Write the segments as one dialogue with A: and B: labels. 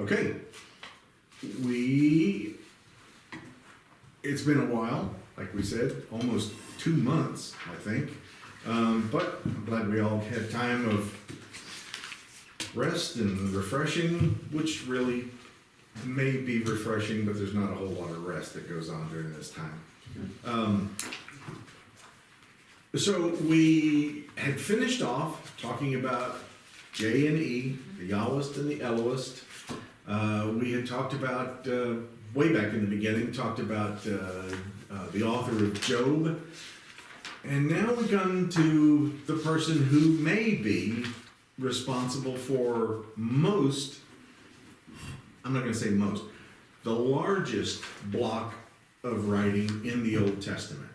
A: Okay, it's been a while, like we said, almost 2 months, I think. But I'm glad we all had time of rest and refreshing, which really may be refreshing, but there's not a whole lot of rest that goes on during this time. So we had finished off talking about J and E, the Yahwist and the Elohist. We had talked about, way back in the beginning, talked about the author of Job. And now we've come to the person who may be responsible for most, I'm not going to say most, the largest block of writing in the Old Testament.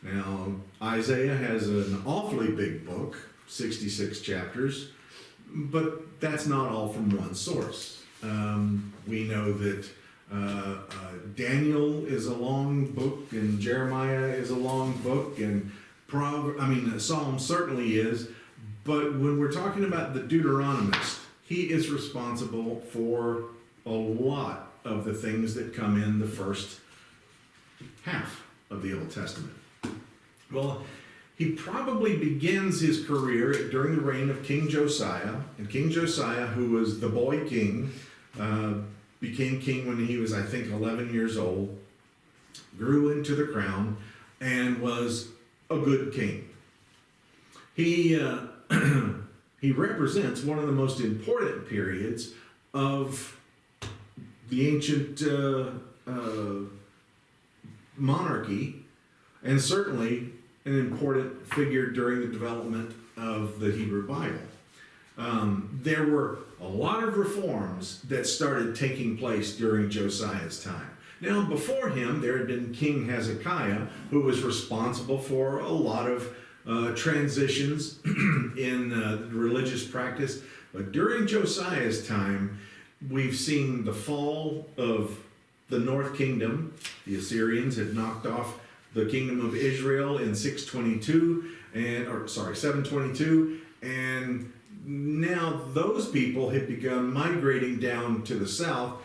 A: Now, Isaiah has an awfully big book, 66 chapters, but that's not all from one source. We know that Daniel is a long book, and Jeremiah is a long book, and Psalm certainly is. But when we're talking about the Deuteronomist, he is responsible for a lot of the things that come in the first half of the Old Testament. Well, he probably begins his career during the reign of King Josiah, and King Josiah, who was the boy king, became king when he was, I think, 11 years old, grew into the crown, and was a good king. He represents one of the most important periods of the ancient monarchy, and certainly an important figure during the development of the Hebrew Bible. There were a lot of reforms that started taking place during Josiah's time. Now, before him, there had been King Hezekiah, who was responsible for a lot of transitions in the religious practice. But during Josiah's time, we've seen the fall of the North Kingdom. The Assyrians had knocked off the kingdom of Israel in 722, and now those people had begun migrating down to the south,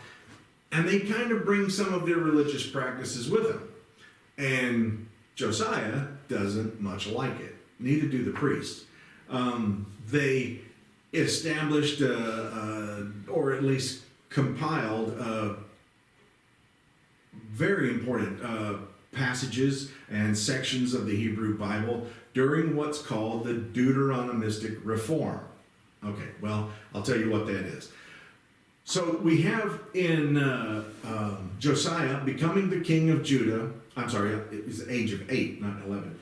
A: and they kind of bring some of their religious practices with them. And Josiah doesn't much like it. Neither do the priests. They established, or at least compiled, very important passages and sections of the Hebrew Bible during what's called the Deuteronomistic Reform. Okay, well, I'll tell you what that is. So we have in Josiah becoming the king of Judah. I'm sorry, it was the age of 8, not 11.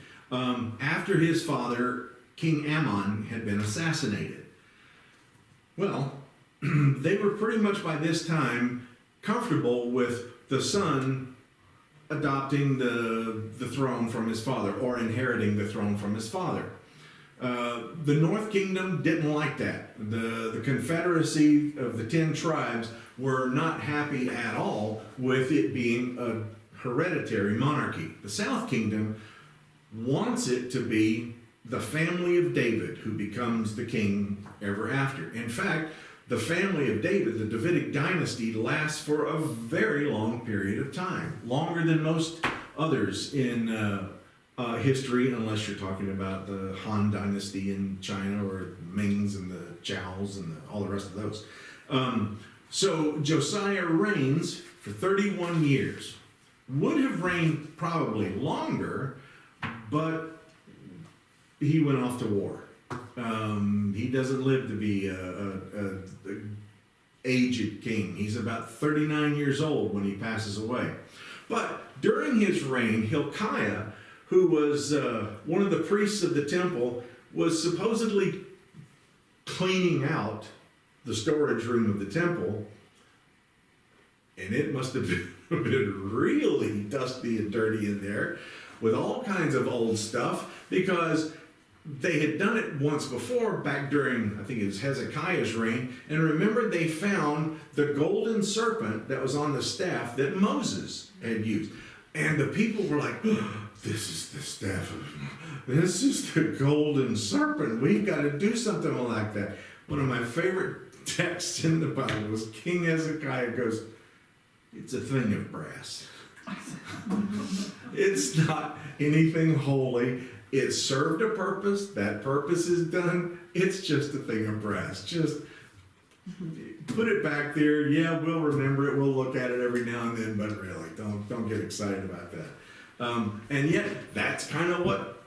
A: After his father, King Ammon, had been assassinated. Well, they were pretty much by this time comfortable with the son adopting the throne from his father, or inheriting the throne from his father. The North Kingdom didn't like that. The confederacy of the 10 tribes were not happy at all with it being a hereditary monarchy. The South Kingdom wants it to be the family of David who becomes the king ever after. In fact, the family of David, the Davidic dynasty, lasts for a very long period of time, longer than most others in history, unless you're talking about the Han dynasty in China, or Mings and the Chows and all the rest of those. So Josiah reigns for 31 years. Would have reigned probably longer, but he went off to war. He doesn't live to be a aged king. He's about 39 years old when he passes away. But during his reign, Hilkiah, who was one of the priests of the temple, was supposedly cleaning out the storage room of the temple, and it must have been really dusty and dirty in there with all kinds of old stuff, because they had done it once before, back during, I think it was Hezekiah's reign, and remember, they found the golden serpent that was on the staff that Moses had used. And the people were like, oh, this is the staff of, this is the golden serpent. We've got to do something like that. One of my favorite text in the Bible is King Hezekiah goes, it's a thing of brass. It's not anything holy. It served a purpose. That purpose is done. It's just a thing of brass. Just put it back there. Yeah, we'll remember it. We'll look at it every now and then, but really, don't get excited about that. And yet, that's kind of what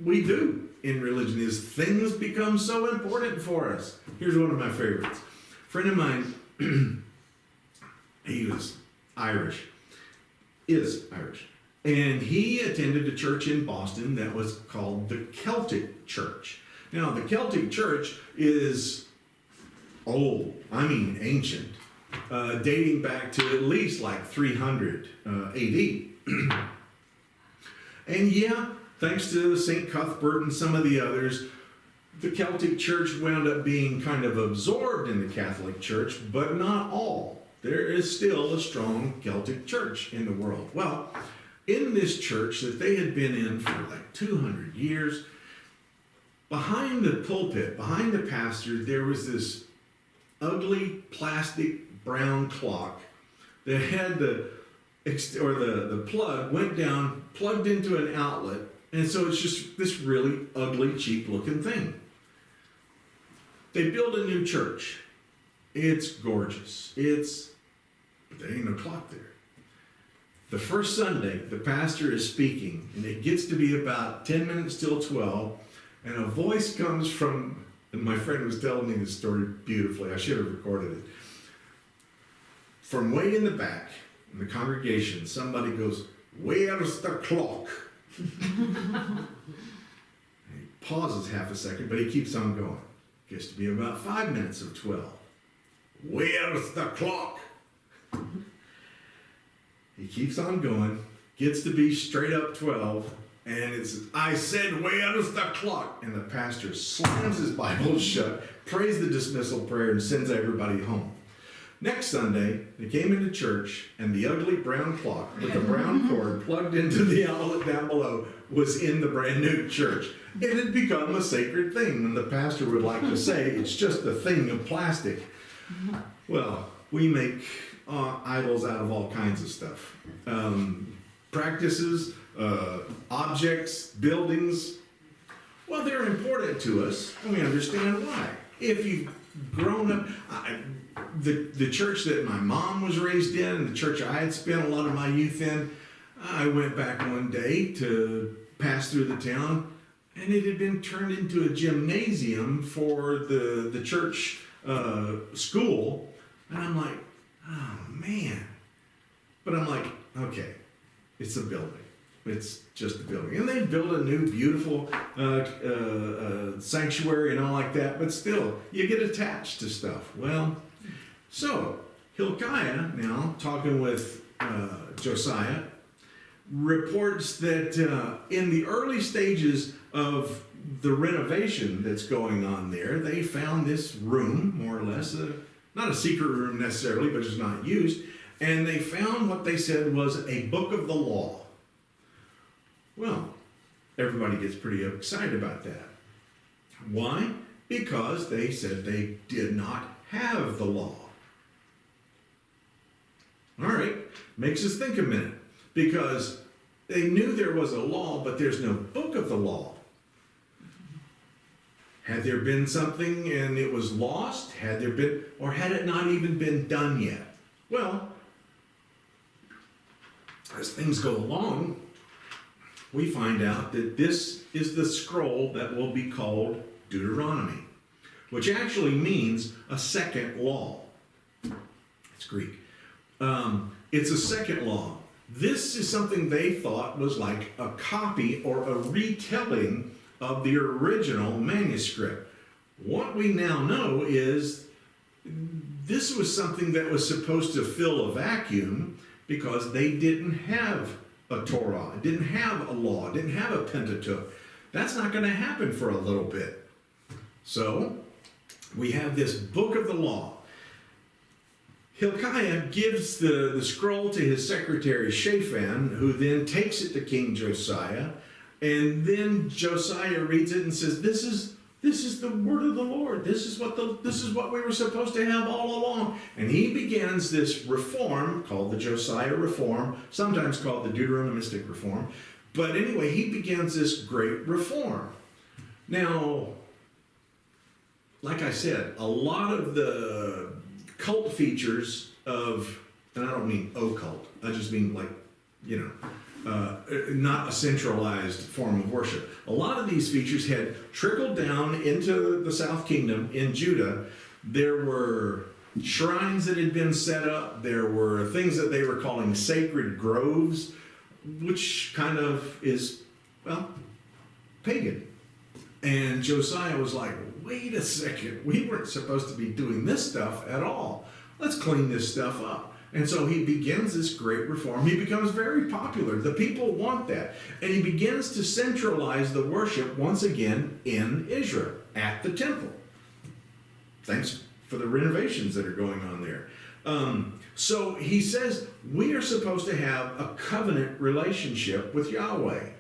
A: we do in religion, is things become so important for us. Here's one of my favorites. A friend of mine, he was Irish, is Irish, and he attended a church in Boston that was called the Celtic Church. Now, the Celtic Church is old, I mean ancient, dating back to at least like 300 AD. And yeah, thanks to St. Cuthbert and some of the others, the Celtic Church wound up being kind of absorbed in the Catholic Church, but not all. There is still a strong Celtic Church in the world. Well, in this church that they had been in for like 200 years, behind the pulpit, behind the pastor, there was this ugly plastic brown clock that had the plug went down, plugged into an outlet, and so it's just this really ugly, cheap looking thing. They build a new church. It's gorgeous. But there ain't no clock there. The first Sunday, the pastor is speaking, and it gets to be about 10 minutes till 12, and a voice comes from, and my friend was telling me this story beautifully. I should have recorded it. From way in the back, in the congregation, somebody goes, "Where's the clock?" He pauses half a second, but he keeps on going. Gets to be about 5 minutes of 12. "Where's the clock?" He keeps on going, gets to be straight up 12, and it's, "I said, where's the clock?" And the pastor slams his Bible shut, prays the dismissal prayer, and sends everybody home. Next Sunday, they came into church, and the ugly brown clock with the brown cord plugged into the outlet down below was in the brand new church. It had become a sacred thing, and the pastor would like to say, it's just a thing of plastic. Well, we make idols out of all kinds of stuff. Practices, objects, buildings. Well, they're important to us, and we understand why. If you've grown up, the church that my mom was raised in, and the church I had spent a lot of my youth in, I went back one day to pass through the town, and it had been turned into a gymnasium for the church school. And I'm like, oh man. But I'm like, okay, it's a building. It's just a building. And they built a new beautiful sanctuary and all like that, but still, you get attached to stuff. Well, so Hilkiah, now talking with Josiah, reports that in the early stages of the renovation that's going on there, they found this room, more or less, not a secret room necessarily, but it's not used, and they found what they said was a book of the law. Well, everybody gets pretty excited about that. Why? Because they said they did not have the law. All right, makes us think a minute, because they knew there was a law, but there's no book of the law. Had there been something and it was lost? Had there been, or had it not even been done yet? Well, as things go along, we find out that this is the scroll that will be called Deuteronomy, which actually means a second law. It's Greek. It's a second law. This is something they thought was like a copy or a retelling of the original manuscript. What we now know is this was something that was supposed to fill a vacuum because they didn't have a Torah, didn't have a law, didn't have a Pentateuch. That's not going to happen for a little bit. So we have this book of the law. Hilkiah gives the scroll to his secretary Shaphan, who then takes it to King Josiah, and then Josiah reads it and says, this is This is the word of the Lord. This is what we were supposed to have all along. And he begins this reform called the Josiah Reform, sometimes called the Deuteronomistic Reform. But anyway, he begins this great reform. Now, like I said, a lot of the cult features of, and I don't mean occult, I just mean like, not a centralized form of worship. A lot of these features had trickled down into the South Kingdom in Judah. There were shrines that had been set up. There were things that they were calling sacred groves, which kind of is, well, pagan. And Josiah was like, wait a second, we weren't supposed to be doing this stuff at all. Let's clean this stuff up. And so he begins this great reform. He becomes very popular. The people want that. And he begins to centralize the worship once again in Israel at the temple. Thanks for the renovations that are going on there. So he says we are supposed to have a covenant relationship with Yahweh.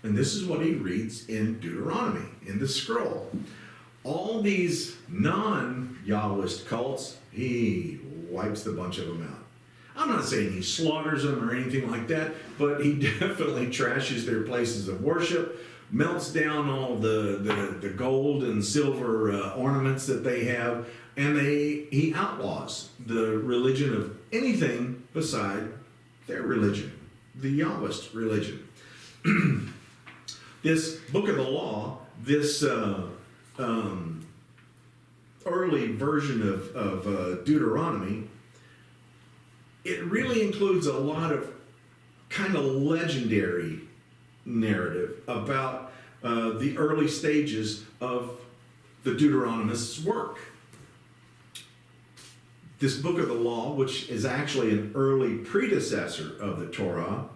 A: And this is what he reads in Deuteronomy, in the scroll. All these non-Yahwist cults, he wipes the bunch of them out. I'm not saying he slaughters them or anything like that, but he definitely trashes their places of worship, melts down all the gold and silver ornaments that they have, and he outlaws the religion of anything beside their religion, the Yahwist religion. This book of the law, this early version of Deuteronomy, it really includes a lot of kind of legendary narrative about the early stages of the Deuteronomist's work. This book of the law, which is actually an early predecessor of the Torah,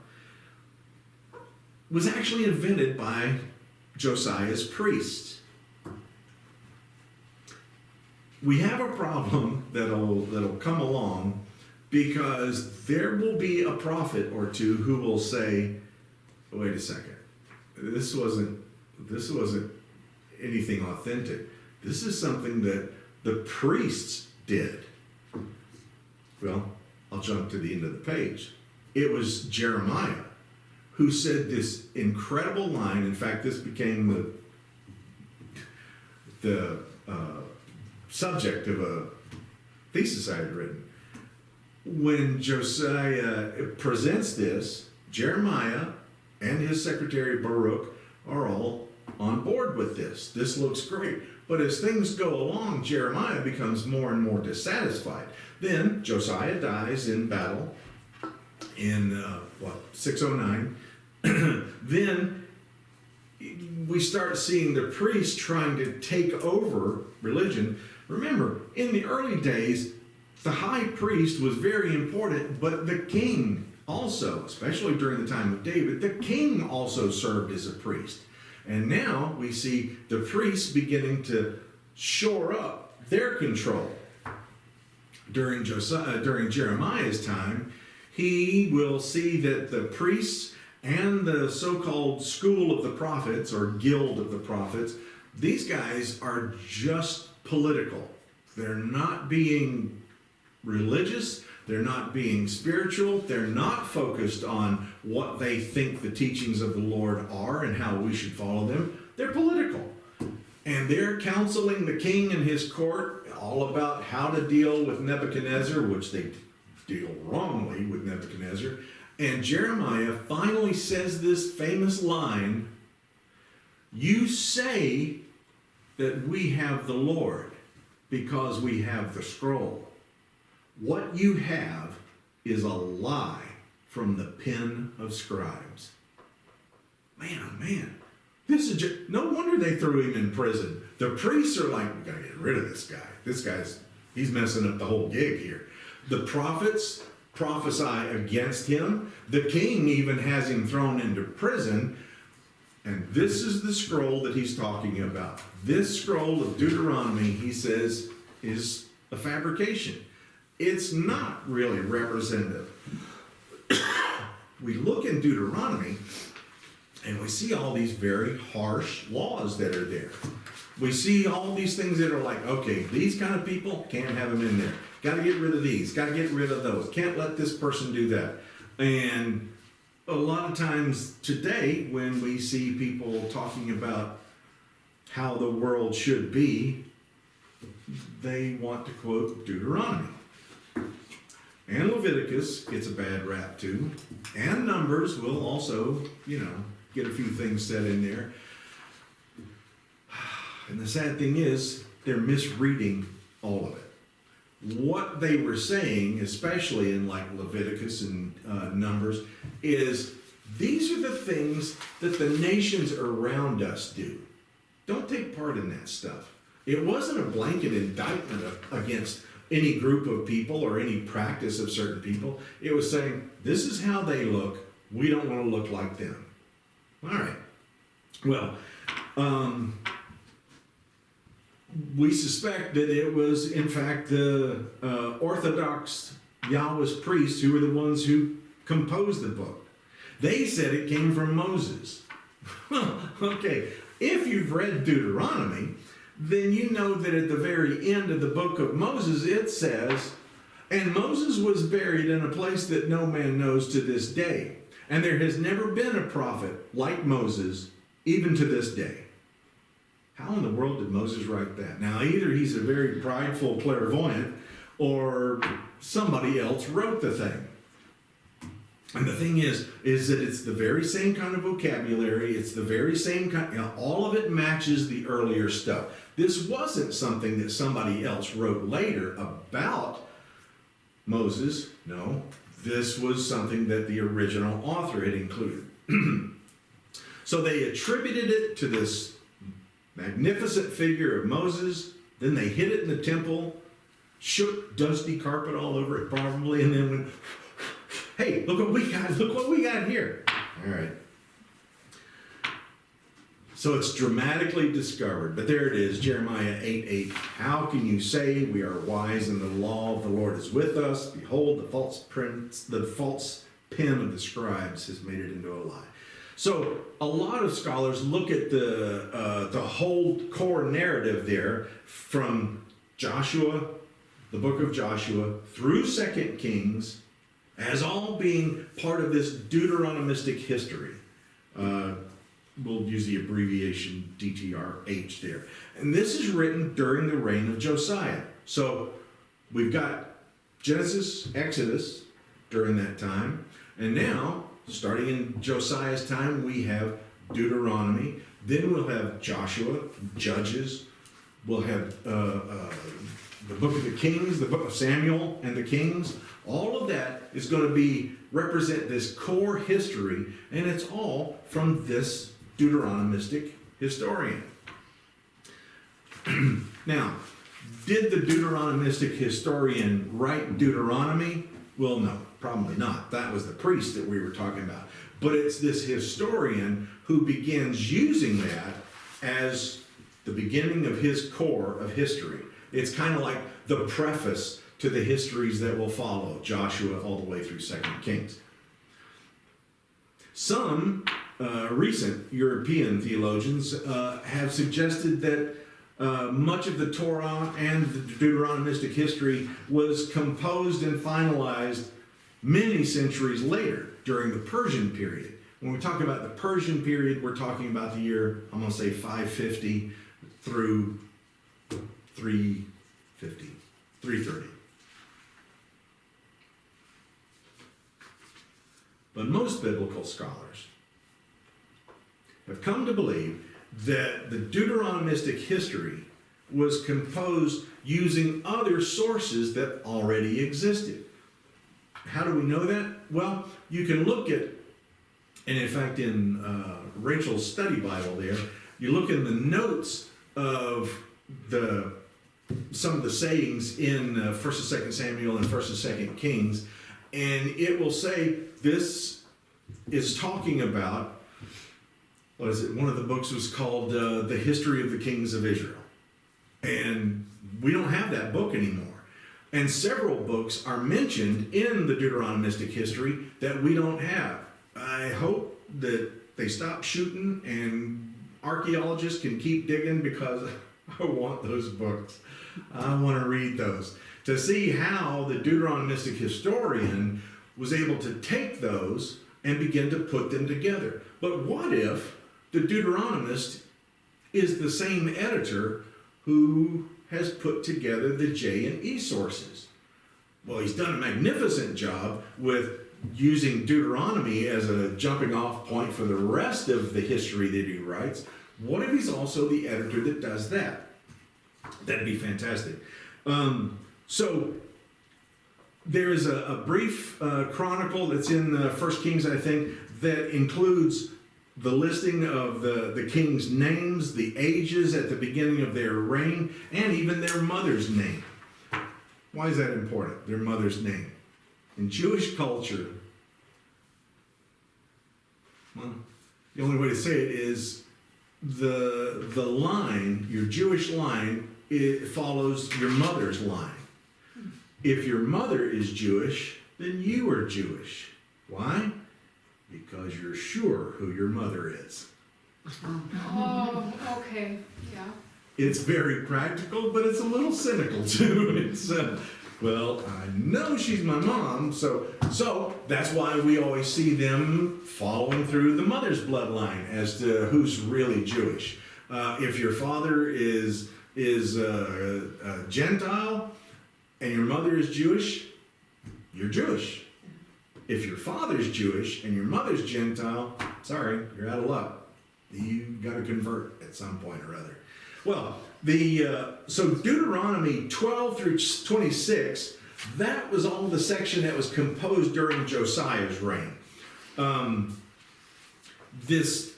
A: was actually invented by Josiah's priests. We have a problem that'll come along because there will be a prophet or two who will say, wait a second, this wasn't anything authentic. This is something that the priests did. Well, I'll jump to the end of the page. It was Jeremiah who said this incredible line. In fact, this became the subject of a thesis I had written. When Josiah presents this, Jeremiah and his secretary Baruch are all on board with this. This looks great. But as things go along, Jeremiah becomes more and more dissatisfied. Then Josiah dies in battle in 609. Then we start seeing the priests trying to take over religion. Remember, in the early days, the high priest was very important, but the king also, especially during the time of David, the king also served as a priest. And now we see the priests beginning to shore up their control. During Jeremiah's time, he will see that the priests and the so-called school of the prophets, or guild of the prophets, these guys are just political. They're not being religious, they're not being spiritual, they're not focused on what they think the teachings of the Lord are and how we should follow them. They're political. And they're counseling the king and his court all about how to deal with Nebuchadnezzar, which they deal wrongly with Nebuchadnezzar. And Jeremiah finally says this famous line, "You say that we have the Lord because we have the scroll. What you have is a lie from the pen of scribes." Man, oh man. This is no wonder they threw him in prison. The priests are like, we gotta get rid of this guy. He's messing up the whole gig here. The prophets prophesy against him. The king even has him thrown into prison. And this is the scroll that he's talking about. This scroll of Deuteronomy, he says, is a fabrication. It's not really representative. We look in Deuteronomy and we see all these very harsh laws that are there. We see all these things that are like, okay, these kind of people, can't have them in there. Got to get rid of these, got to get rid of those. Can't let this person do that. And a lot of times today, when we see people talking about how the world should be, they want to quote Deuteronomy. And Leviticus gets a bad rap too. And Numbers will also, get a few things said in there. And the sad thing is, they're misreading all of it. What they were saying, especially in like Leviticus and Numbers, is these are the things that the nations around us do. Don't take part in that stuff. It wasn't a blanket indictment against any group of people or any practice of certain people. It was saying, this is how they look. We don't want to look like them. All right. Well, we suspect that it was, in fact, the Orthodox Yahwist priests who were the ones who composed the book. They said it came from Moses. Okay, if you've read Deuteronomy, then you know that at the very end of the book of Moses, it says, and Moses was buried in a place that no man knows to this day. And there has never been a prophet like Moses, even to this day. How in the world did Moses write that? Now, either he's a very prideful clairvoyant, or somebody else wrote the thing. And the thing is that it's the very same kind of vocabulary, it's the very same kind, all of it matches the earlier stuff. This wasn't something that somebody else wrote later about Moses. No, this was something that the original author had included. So they attributed it to this magnificent figure of Moses. Then they hid it in the temple, shook dusty carpet all over it probably, and then went, hey, look what we got here. All right. So it's dramatically discovered, but there it is, Jeremiah 8:8. How can you say we are wise and the law of the Lord is with us? Behold, the false pen of the scribes has made it into a lie. So a lot of scholars look at the whole core narrative there from Joshua, the book of Joshua, through 2 Kings, as all being part of this Deuteronomistic history. We'll use the abbreviation DTRH there. And this is written during the reign of Josiah. So we've got Genesis, Exodus during that time. And now, starting in Josiah's time, we have Deuteronomy. Then we'll have Joshua, Judges. We'll have the book of the Kings, the book of Samuel and the Kings. All of that is going to represent this core history, and it's all from this Deuteronomistic historian. Now, did the Deuteronomistic historian write Deuteronomy? Well, no, probably not. That was the priest that we were talking about. But it's this historian who begins using that as the beginning of his core of history. It's kind of like the preface to the histories that will follow, Joshua all the way through 2 Kings. Some recent European theologians have suggested that much of the Torah and the Deuteronomistic history was composed and finalized many centuries later during the Persian period. When we talk about the Persian period, we're talking about the year, I'm going to say 550 through 330. But most biblical scholars have come to believe that the Deuteronomistic history was composed using other sources that already existed. How do we know that? Well, you can look at, and in fact in Rachel's study Bible there, you look in the notes of some of the sayings in 1st and 2nd Samuel and 1st and 2nd Kings, and it will say this is talking about, what is it? One of the books was called The History of the Kings of Israel. And we don't have that book anymore. And several books are mentioned in the Deuteronomistic history that we don't have. I hope that they stop shooting and archaeologists can keep digging, because I want those books. I want to read those to see how the Deuteronomistic historian was able to take those and begin to put them together. But what if the Deuteronomist is the same editor who has put together the J and E sources? Well, he's done a magnificent job with using Deuteronomy as a jumping off point for the rest of the history that he writes. What if he's also the editor that does that? That'd be fantastic. So there is a brief chronicle that's in 1 Kings, I think, that includes the listing of the king's names, the ages at the beginning of their reign, and even their mother's name. Why is that important, their mother's name? In Jewish culture, well, the only way to say it is the line, your Jewish line, it follows your mother's line. If your mother is Jewish, then you are Jewish. Why? Because you're sure who your mother is.
B: Oh, okay, yeah.
A: It's very practical, but it's a little cynical too. It's well, I know she's my mom, so that's why we always see them following through the mother's bloodline as to who's really Jewish. If your father is a Gentile and your mother is Jewish, you're Jewish. If your father's Jewish and your mother's Gentile, sorry, you're out of luck. You got to convert at some point or other. Well, so Deuteronomy 12 through 26, that was all the section that was composed during Josiah's reign. This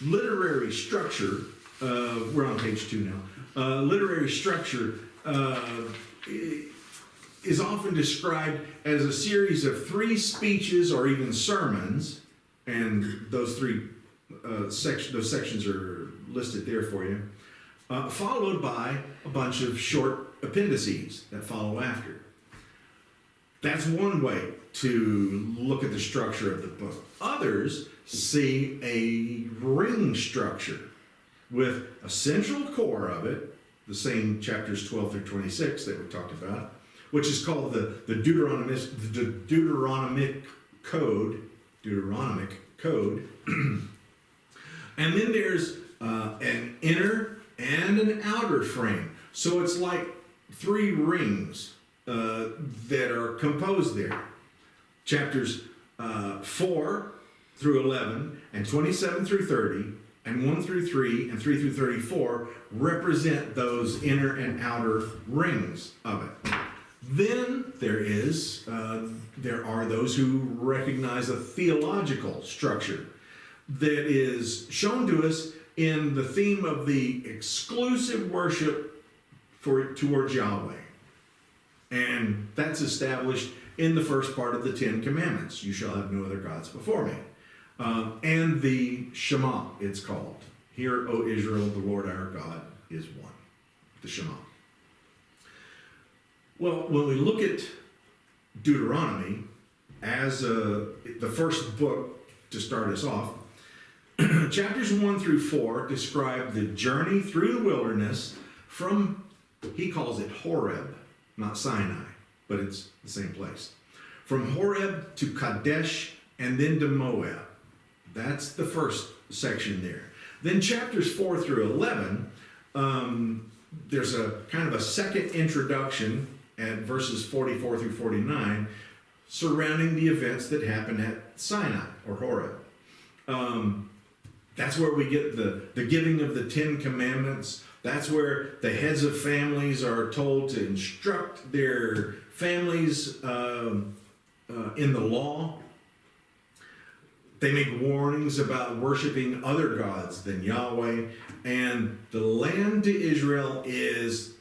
A: literary structure, we're on page 2 now, literary structure is often described as a series of 3 speeches or even sermons, and those sections are listed there for you. Followed by a bunch of short appendices that follow after. That's one way to look at the structure of the book. Others see a ring structure with a central core of it, the same chapters 12 through 26 that we talked about, which is called the Deuteronomic Code. And then there's an inner and an outer frame. So it's like 3 rings that are composed there. Chapters 4 through 11 and 27 through 30 and 1 through 3 and 3 through 34 represent those inner and outer rings of it. Then there are those who recognize a theological structure that is shown to us in the theme of the exclusive worship towards Yahweh. And that's established in the first part of the 10 Commandments. You shall have no other gods before me. And the Shema, it's called. Hear, O Israel, the Lord our God is one. The Shema. Well, when we look at Deuteronomy as the first book to start us off, chapters 1 through 4 describe the journey through the wilderness from, he calls it Horeb, not Sinai, but it's the same place. From Horeb to Kadesh and then to Moab. That's the first section there. Then chapters 4 through 11, there's a kind of a second introduction at verses 44 through 49 surrounding the events that happened at Sinai or Horeb. That's where we get the giving of the 10 Commandments. That's where the heads of families are told to instruct their families in the law. They make warnings about worshiping other gods than Yahweh. And the land to Israel is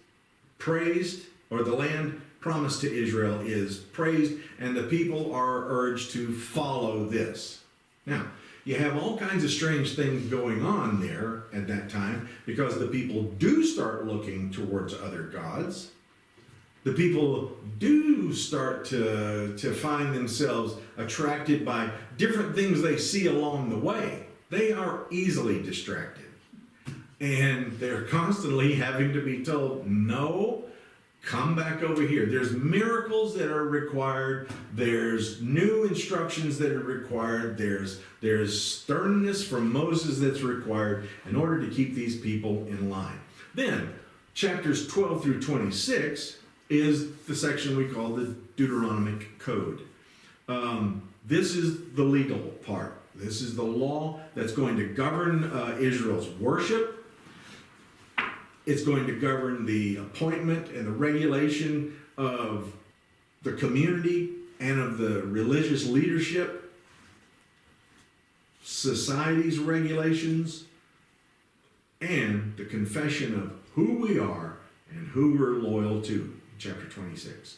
A: praised, or the land promised to Israel is praised, and the people are urged to follow this. Now, you have all kinds of strange things going on there at that time because the people do start looking towards other gods. The people do start to find themselves attracted by different things they see along the way. They are easily distracted. And they're constantly having to be told, no, come back over here. There's miracles that are required. There's new instructions that are required. There's sternness from Moses that's required in order to keep these people in line. Then, chapters 12 through 26 is the section we call the Deuteronomic Code. This is the legal part. This is the law that's going to govern Israel's worship. It's going to govern the appointment and the regulation of the community and of the religious leadership, society's regulations, and the confession of who we are and who we're loyal to, chapter 26.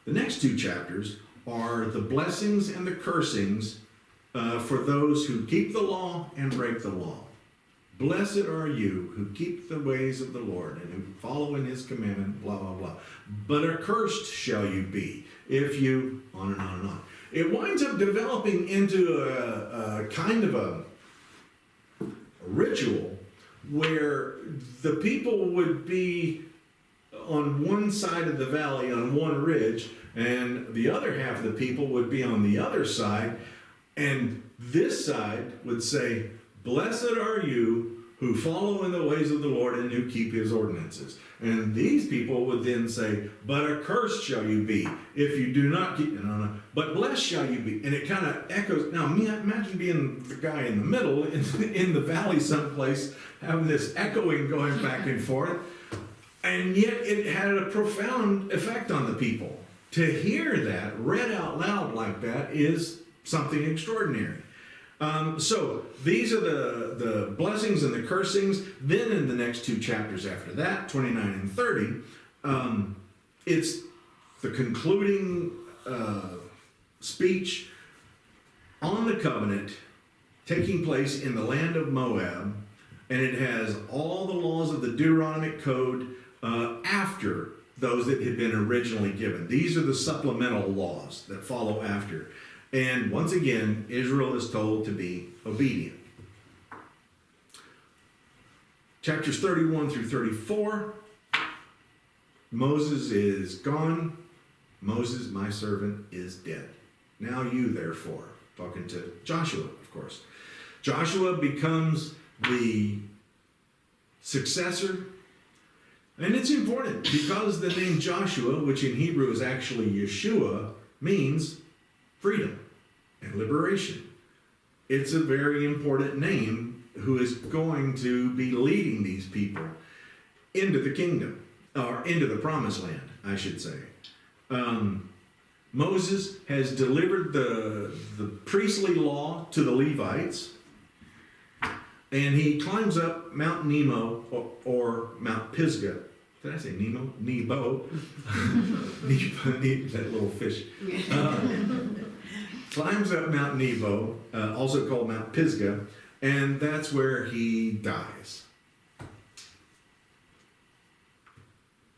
A: The next two chapters are the blessings and the cursings for those who keep the law and break the law. Blessed are you who keep the ways of the Lord and who follow in his commandment, blah, blah, blah. But accursed shall you be if you, on and on and on. It winds up developing into a kind of a ritual where the people would be on one side of the valley, on one ridge, and the other half of the people would be on the other side. And this side would say, blessed are you who follow in the ways of the Lord and who keep his ordinances. And these people would then say, but accursed shall you be if you do not keep, but blessed shall you be. And it kind of echoes. Now, imagine being the guy in the middle, in the valley someplace, having this echoing going back and forth. And yet it had a profound effect on the people. To hear that read out loud like that is something extraordinary. So these are the blessings and the cursings. Then in the next two chapters after that, 29 and 30, it's the concluding speech on the covenant taking place in the land of Moab, and it has all the laws of the Deuteronomic Code after those that had been originally given. These are the supplemental laws that follow after. And once again, Israel is told to be obedient. Chapters 31 through 34, Moses is gone. Moses, my servant, is dead. Now you, therefore, talking to Joshua, of course. Joshua becomes the successor. And it's important because the name Joshua, which in Hebrew is actually Yeshua, means freedom and liberation. It's a very important name who is going to be leading these people into the kingdom, or into the promised land, I should say. Moses has delivered the priestly law to the Levites, and he climbs up Mount Nebo or Mount Pisgah. Did I say Nemo? Nebo. That little fish. Climbs up Mount Nebo, also called Mount Pisgah, and that's where he dies.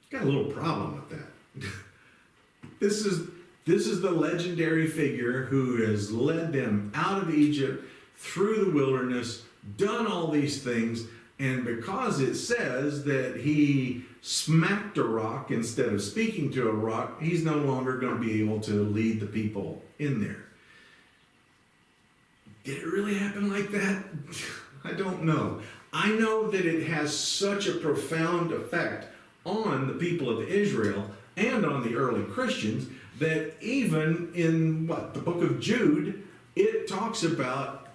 A: Got a little problem with that. This is the legendary figure who has led them out of Egypt, through the wilderness, done all these things, and because it says that he smacked a rock instead of speaking to a rock, he's no longer going to be able to lead the people in there. Did it really happen like that? I don't know. I know that it has such a profound effect on the people of Israel and on the early Christians that even in the book of Jude, it talks about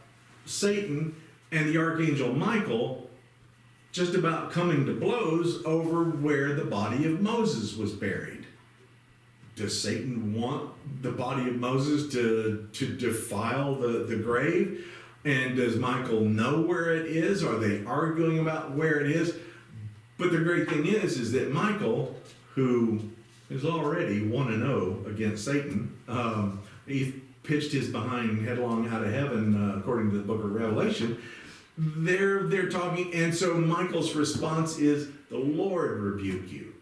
A: Satan and the archangel Michael just about coming to blows over where the body of Moses was buried. Does Satan want the body of Moses to defile the grave? And does Michael know where it is? Are they arguing about where it is? But the great thing is that Michael, who is already 1-0 against Satan, he pitched his behind headlong out of heaven, according to the book of Revelation. They're talking, and so Michael's response is, "The Lord rebuke you."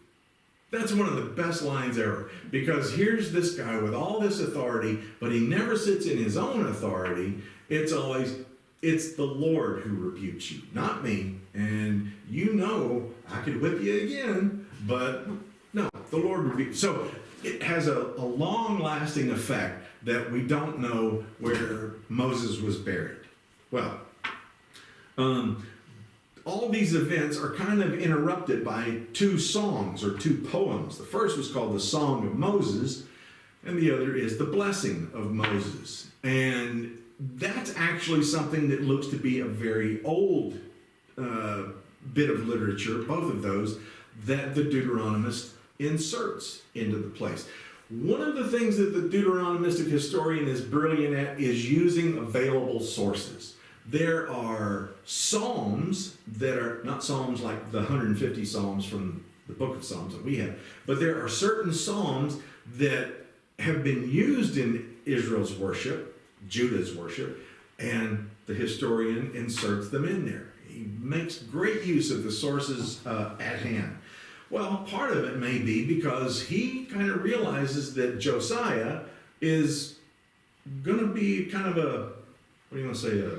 A: That's one of the best lines ever, because here's this guy with all this authority, but he never sits in his own authority. It's always, it's the Lord who rebukes you, not me. And you know I could whip you again, but no, the Lord rebukes. So it has a long-lasting effect that we don't know where Moses was buried. Well, all these events are kind of interrupted by two songs or two poems. The first was called the Song of Moses, and the other is the Blessing of Moses. And that's actually something that looks to be a very old bit of literature, both of those, that the Deuteronomist inserts into the place. One of the things that the Deuteronomistic historian is brilliant at is using available sources. There are psalms that are not psalms like the 150 psalms from the book of Psalms that we have, but there are certain psalms that have been used in Israel's worship, Judah's worship, and the historian inserts them in there. He makes great use of the sources at hand. Well, part of it may be because he kind of realizes that Josiah is going to be kind of a, what do you want to say, a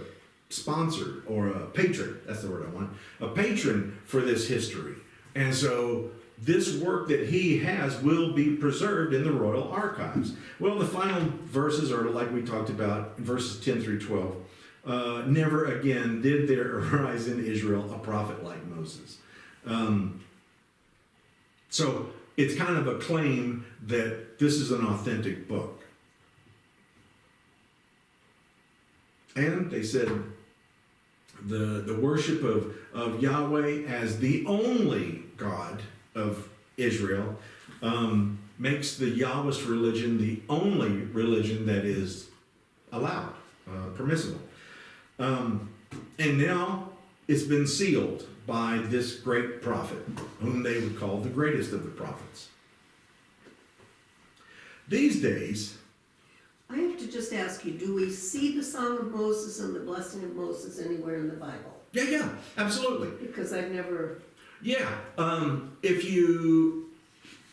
A: sponsor or a patron, that's the word I want, a patron for this history. And so this work that he has will be preserved in the royal archives. Well, the final verses are like we talked about, verses 10 through 12. Never again did there arise in Israel a prophet like Moses. So it's kind of a claim that this is an authentic book. And they said the worship of Yahweh as the only God of Israel makes the Yahwist religion the only religion that is allowed, permissible. And now it's been sealed by this great prophet, whom they would call the greatest of the prophets. These days,
C: I have to just ask you, do we see the Song of Moses and the Blessing of Moses anywhere in the Bible?
A: yeah, absolutely.
C: Because I've never...
A: Yeah, if you,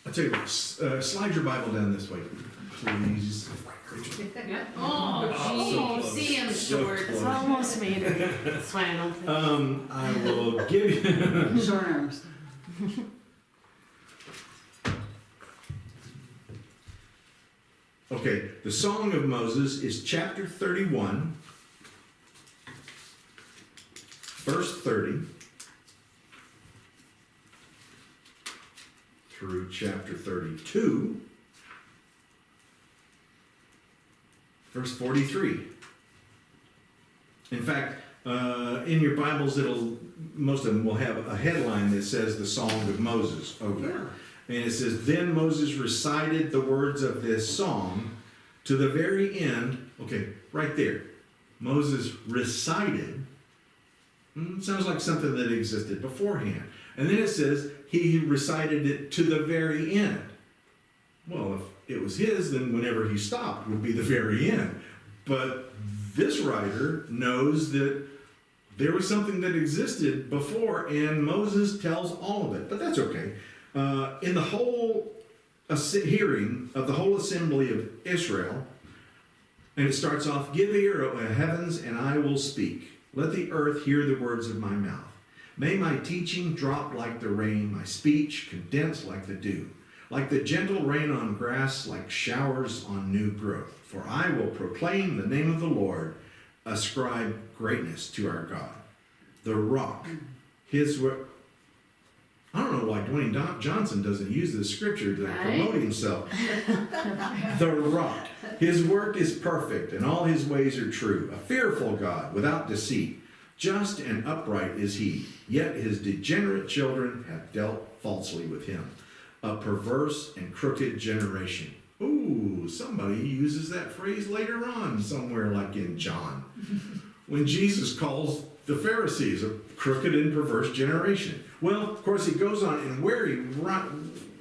A: I'll tell you what, slide your Bible down this way, please.
B: Oh,
A: So
B: see him
A: so
B: short.
A: close.
D: It's almost made it. That's why I don't think.
A: I will give you,
D: Short arms.
A: okay, the Song of Moses is chapter 31, verse 30, through chapter 32, verse 43. In fact, in your Bibles, most of them will have a headline that says the Song of Moses over it.
C: Yeah.
A: And it says, then Moses recited the words of this song to the very end. Okay, right there. Moses recited. Sounds like something that existed beforehand. And then it says, he recited it to the very end. Well, if it was his, then whenever he stopped would be the very end. But this writer knows that there was something that existed before, and Moses tells all of it. But that's okay. In the whole hearing of the whole assembly of Israel, and it starts off, give ear, O heavens, and I will speak. Let the earth hear the words of my mouth. May my teaching drop like the rain, my speech condense like the dew, like the gentle rain on grass, like showers on new growth. For I will proclaim the name of the Lord, ascribe greatness to our God. The rock, his work. I don't know why Dwayne Johnson doesn't use this scripture to promote himself. The rock. His work is perfect and all his ways are true. A fearful God without deceit. Just and upright is he. Yet his degenerate children have dealt falsely with him. A perverse and crooked generation. Ooh, somebody uses that phrase later on somewhere like in John. When Jesus calls the Pharisees a crooked and perverse generation. Well, of course, he goes on, and where he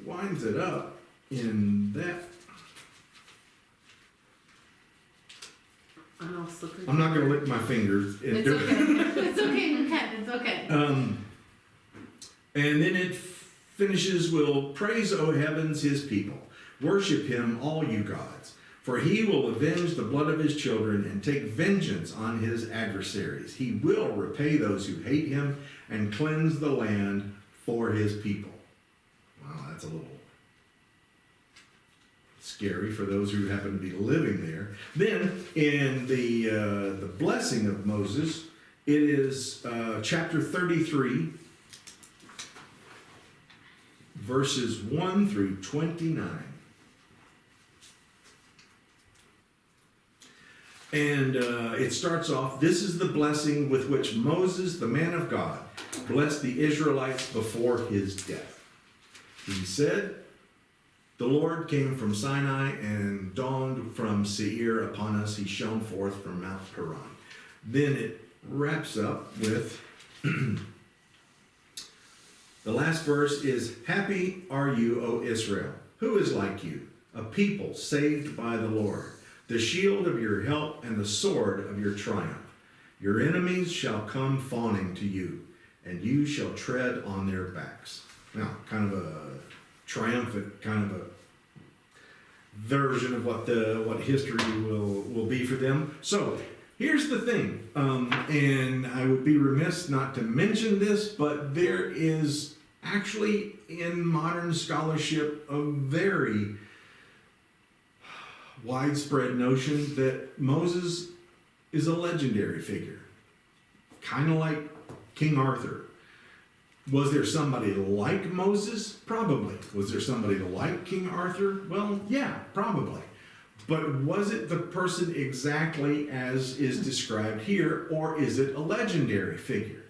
A: winds it up in that. I'm not going to lick my fingers.
B: It's okay. It's okay, Ken. It's okay.
A: And then it finishes, will praise, O heavens, his people. Worship him, all you gods. For he will avenge the blood of his children and take vengeance on his adversaries. He will repay those who hate him and cleanse the land for his people. Wow, that's a little scary for those who happen to be living there. Then in the blessing of Moses, it is chapter 33, verses 1 through 29. And it starts off, this is the blessing with which Moses, the man of God, blessed the Israelites before his death. He said, the Lord came from Sinai and dawned from Seir upon us. He shone forth from Mount Paran. Then it wraps up with, the last verse is, happy are you, O Israel. Who is like you? A people saved by the Lord, the shield of your help and the sword of your triumph. Your enemies shall come fawning to you, and you shall tread on their backs. Now, kind of a triumphant kind of a version of what history will be for them. So here's the thing, and I would be remiss not to mention this, but there is actually in modern scholarship a very widespread notion that Moses is a legendary figure, kind of like King Arthur. Was there somebody like Moses? Probably. Was there somebody like King Arthur? Well, yeah, probably. But was it the person exactly as is described here, or is it a legendary figure?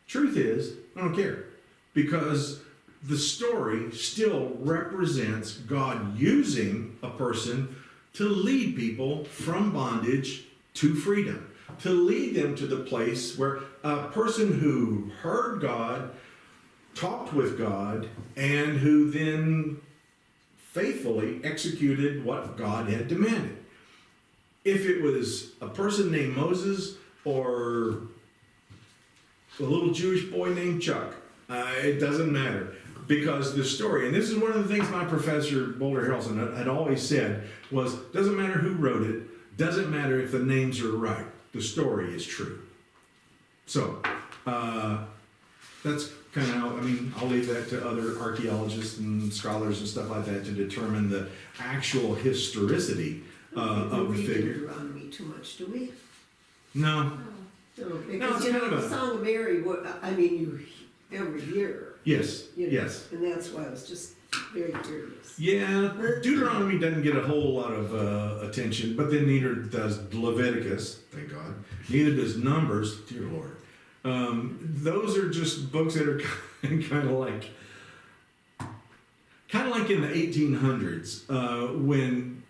A: Truth is, I don't care, because the story still represents God using a person to lead people from bondage to freedom, to lead them to the place where a person who heard God, talked with God, and who then faithfully executed what God had demanded. If it was a person named Moses or a little Jewish boy named Chuck, it doesn't matter. Because the story, and this is one of the things my professor, Boulder Harrelson, had always said, was, doesn't matter who wrote it, doesn't matter if the names are right, the story is true. So, that's kind of how, I mean, I'll leave that to other archaeologists and scholars and stuff like that to determine the actual historicity of the figure.
C: Deuteronomy too much, do we?
A: No.
C: No,
A: No,
C: because
A: it's
C: you
A: kind
C: know,
A: of
C: the
A: a-
C: Song of Mary, every year.
A: Yes,
C: You know,
A: yes.
C: And that's why I was just very curious.
A: Yeah, Deuteronomy doesn't get a whole lot of attention, but then neither does Leviticus, thank God. Neither does Numbers, dear Lord. Those are just books that are kind of like in the 1800s when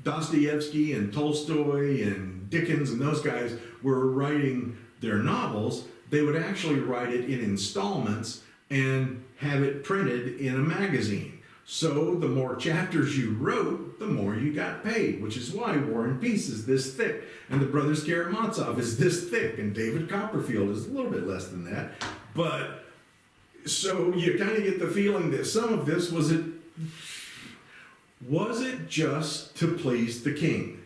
A: Dostoevsky and Tolstoy and Dickens and those guys were writing their novels. They would actually write it in installments and have it printed in a magazine. So the more chapters you wrote, the more you got paid, which is why War and Peace is this thick, and the Brothers Karamazov is this thick, and David Copperfield is a little bit less than that. But so you kind of get the feeling that some of this was it just to please the king,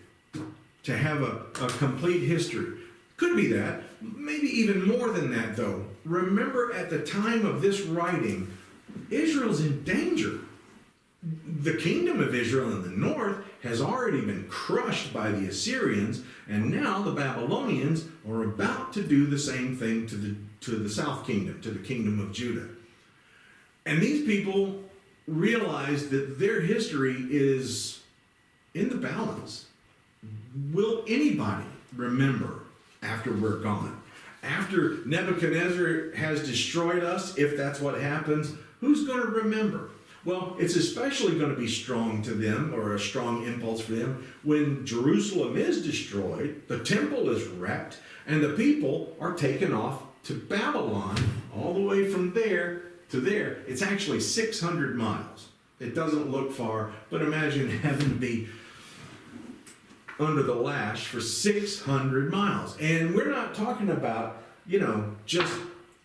A: to have a complete history. Could be that, maybe even more than that though. Remember, at the time of this writing, Israel's in danger. The kingdom of Israel in the north has already been crushed by the Assyrians, and now the Babylonians are about to do the same thing to the south kingdom, to the kingdom of Judah. And these people realize that their history is in the balance. Will anybody remember after we're gone? After Nebuchadnezzar has destroyed us, if that's what happens, who's going to remember? Well, it's especially going to be strong to them, or a strong impulse for them, when Jerusalem is destroyed, the temple is wrecked, and the people are taken off to Babylon, all the way from there to there. It's actually 600 miles. It doesn't look far, but imagine having to be under the lash for 600 miles. And we're not talking about, just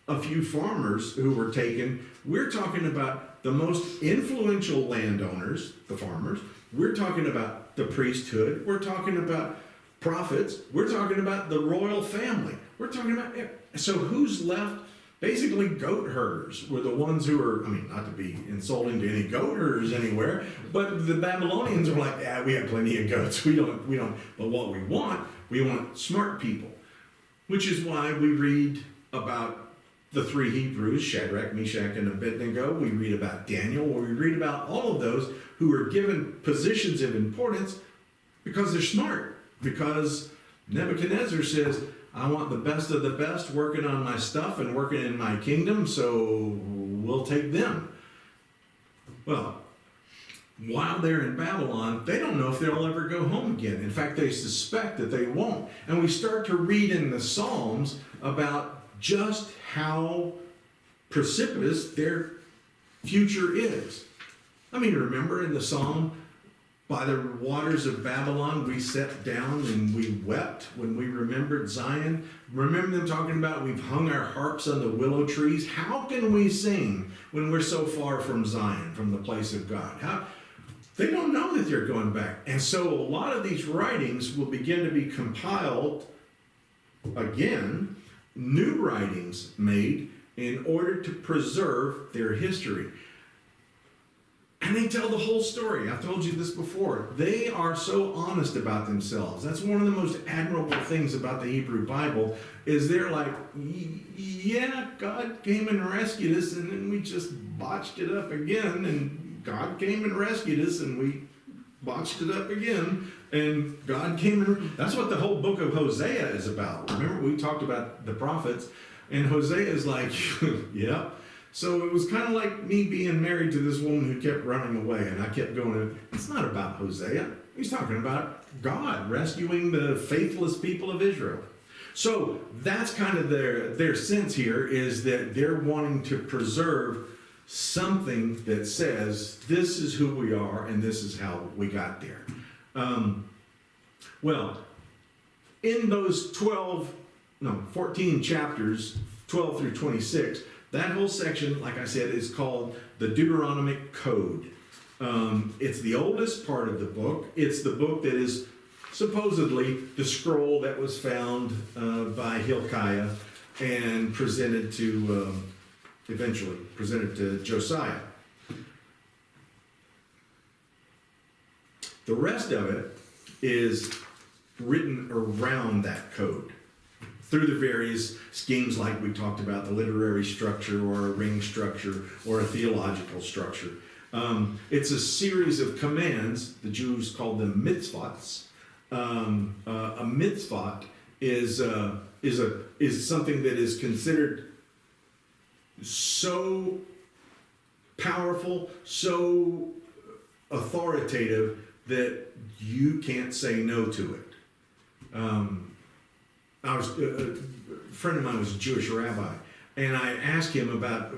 A: a few farmers who were taken. We're talking about the most influential landowners, the farmers. We're talking about the priesthood. We're talking about prophets. We're talking about the royal family. We're talking about, so who's left? Basically, goat herders were the ones who were, I mean, not to be insulting to any goat herders anywhere, but the Babylonians are like, yeah, we have plenty of goats. We don't, but what we want smart people, which is why we read about the three Hebrews, Shadrach, Meshach, and Abednego. We read about Daniel, or we read about all of those who were given positions of importance because they're smart, because Nebuchadnezzar says, I want the best of the best working on my stuff and working in my kingdom, so we'll take them. Well, while they're in Babylon, they don't know if they'll ever go home again. In fact, they suspect that they won't. And we start to read in the Psalms about just how precipitous their future is. I mean, remember in the Psalm, by the waters of Babylon, we sat down and we wept when we remembered Zion. Remember them talking about we've hung our harps on the willow trees? How can we sing when we're so far from Zion, from the place of God? They don't know that they're going back. And so a lot of these writings will begin to be compiled again, new writings made in order to preserve their history. And they tell the whole story. I've told you this before. They are so honest about themselves. That's one of the most admirable things about the Hebrew Bible, is they're like, yeah, God came and rescued us, and then we just botched it up again, and God came and rescued us, and we botched it up again, and God came and... That's what the whole book of Hosea is about. Remember, we talked about the prophets, and Hosea is like, yeah. So it was kind of like me being married to this woman who kept running away, and I kept going, it's not about Hosea. He's talking about God rescuing the faithless people of Israel. So that's kind of their sense here, is that they're wanting to preserve something that says this is who we are and this is how we got there. Well, in those 14 chapters, 12 through 26, that whole section, like I said, is called the Deuteronomic Code. It's the oldest part of the book. It's the book that is supposedly the scroll that was found by Hilkiah and presented to, eventually presented to Josiah. The rest of it is written around that code, through the various schemes like we talked about, the literary structure or a ring structure or a theological structure. It's a series of commands. The Jews called them mitzvahs. A mitzvah is something that is considered so powerful, so authoritative that you can't say no to it. A friend of mine was a Jewish rabbi, and I asked him about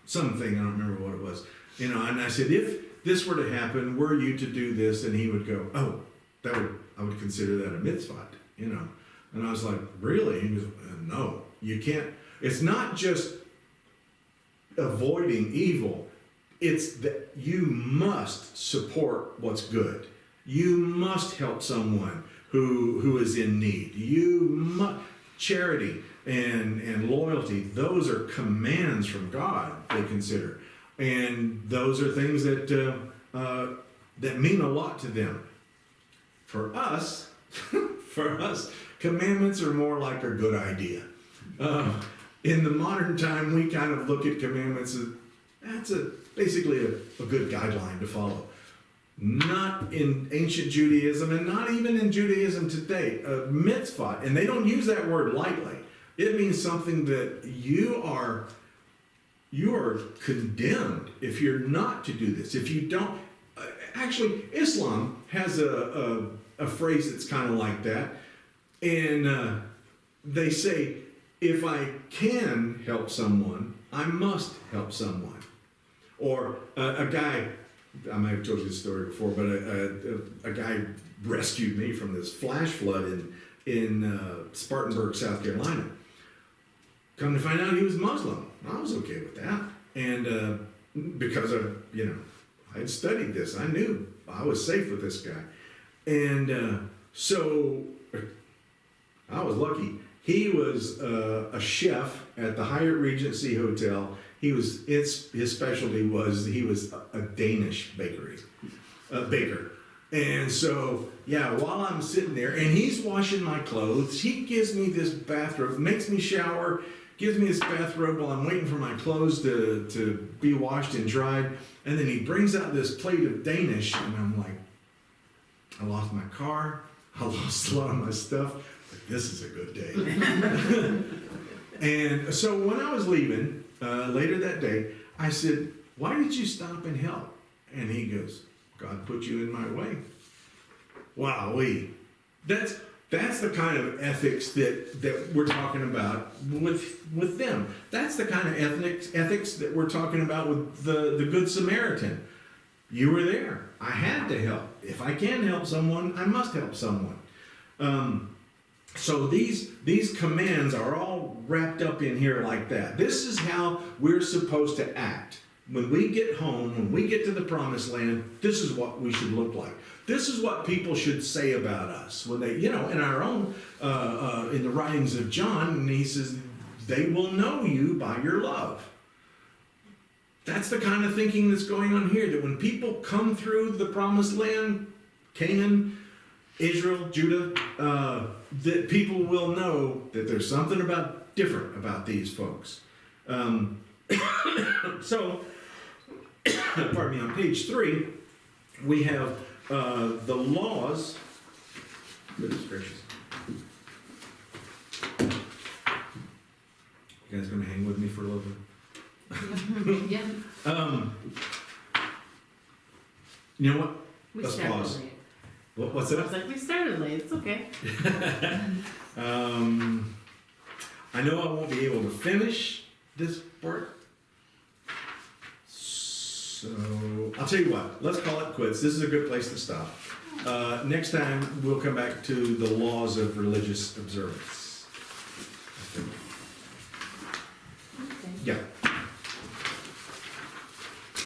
A: something, I don't remember what it was, and I said, if this were to happen, were you to do this? And he would go, oh, I would consider that a mitzvah, And I was like, really? He goes, no, you can't. It's not just avoiding evil, it's that you must support what's good. You must help someone who is in need. Charity and loyalty, those are commands from God, they consider. And those are things that mean a lot to them. For us, commandments are more like a good idea. In the modern time, we kind of look at commandments as, that's basically a good guideline to follow. Not in ancient Judaism, and not even in Judaism today. A mitzvah, and they don't use that word lightly. It means something that you are condemned if you're not to do this. If you don't, actually, Islam has a phrase that's kind of like that, and they say, if I can help someone, I must help someone. Or a guy, I might have told you this story before, but a guy rescued me from this flash flood in Spartanburg, South Carolina. Come to find out he was Muslim. I was okay with that. And because I had studied this, I knew I was safe with this guy. And so I was lucky. He was a chef at the Hyatt Regency Hotel. His specialty was he was a Danish baker. And so, yeah, while I'm sitting there and he's washing my clothes, he gives me this bathrobe, makes me shower, gives me this bathrobe while I'm waiting for my clothes to be washed and dried. And then he brings out this plate of Danish, and I'm like, I lost my car, I lost a lot of my stuff, but this is a good day. And so when I was leaving later that day, I said, why did you stop and help? And he goes, God put you in my way. Wowee. That's the kind of ethics that we're talking about with them. That's the kind of ethics that we're talking about with the Good Samaritan. You were there. I had to help. If I can help someone, I must help someone. So these commands are all wrapped up in here like that. This is how we're supposed to act. When we get home, when we get to the promised land, this is what we should look like. This is what people should say about us. When they, in our own, in the writings of John, and he says, they will know you by your love. That's the kind of thinking that's going on here, that when people come through the promised land, Canaan, Israel, Judah, that people will know that there's something different about these folks. So, pardon me, on page 3, we have the laws. Goodness gracious. You guys gonna hang with me for a little bit?
B: Yeah.
A: You know what?
B: We
A: Let's
B: started
A: pause.
B: late.
A: What's
B: I
A: that?
B: was like, we started late. It's okay.
A: I know I won't be able to finish this part. So, I'll tell you what, let's call it quits. This is a good place to stop. Next time, we'll come back to the laws of religious observance.
B: Okay.
A: Yeah.